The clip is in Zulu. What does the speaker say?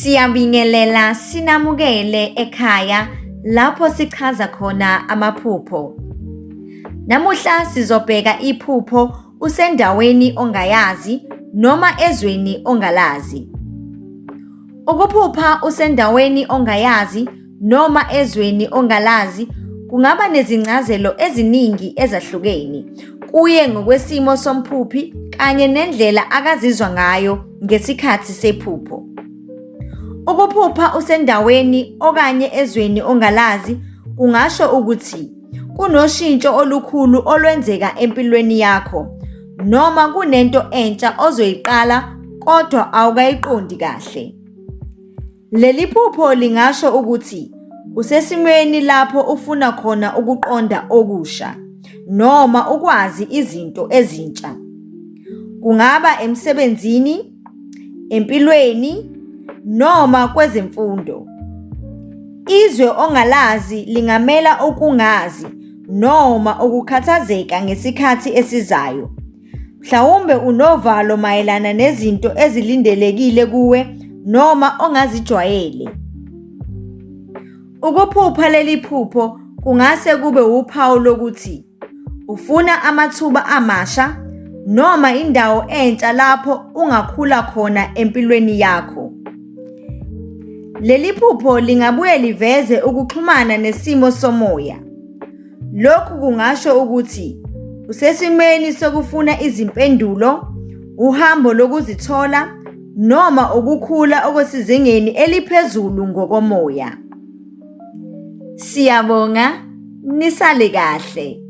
Siyabingelela sinamukele ekhaya lapho sichaza khona amaphupho. Namuhla sizobheka iphupho usendaweni ongayazi noma ezweni ongalazi. Ukuphupha usendaweni ongayazi noma ezweni ongalazi kungaba nezincazelo eziningi ezahlukene kuye ngokwesimo somphuphi kanye nendlela akazizwa ngayo ngesikhathi sephupho. Ukuphupha usendaweni okanye ezweni ongalazi kungasho ukuthi kunoshintsho olukhulu olwenzeka empilweni yakho noma kunento entsha ozoyiqala kodwa awukayiqondi kahle. Leli phupho lingasho ukuthi usesimweni lapho ufuna khona ukuqonda okusha noma ukwazi izinto ezintsha. Kungaba emsebenzini, empilweni noma kwezemfundo. Izwe ongalazi lingamela ukungazi noma ukukhathazeka ngesikhathi esizayo. Mhlawumbe unovalo mayelana nezinto ezilindelekile kuwe noma ongazijwayele. Ukuphupha leli phupho kungase kube uphawu lokuthi ufuna amathuba amasha noma indawo entsha lapho ungakhula khona empilweni yakho. Leli phupho lingabuye liveze ukuxhumana nesimo somoya. Lokhu kungasho ukuthi usesimweni sokufuna izimpendulo, uhambo lokuzithola noma ukukhula okwesizingeni eliphezulu ngokomoya. Siyabonga, nisale kahle.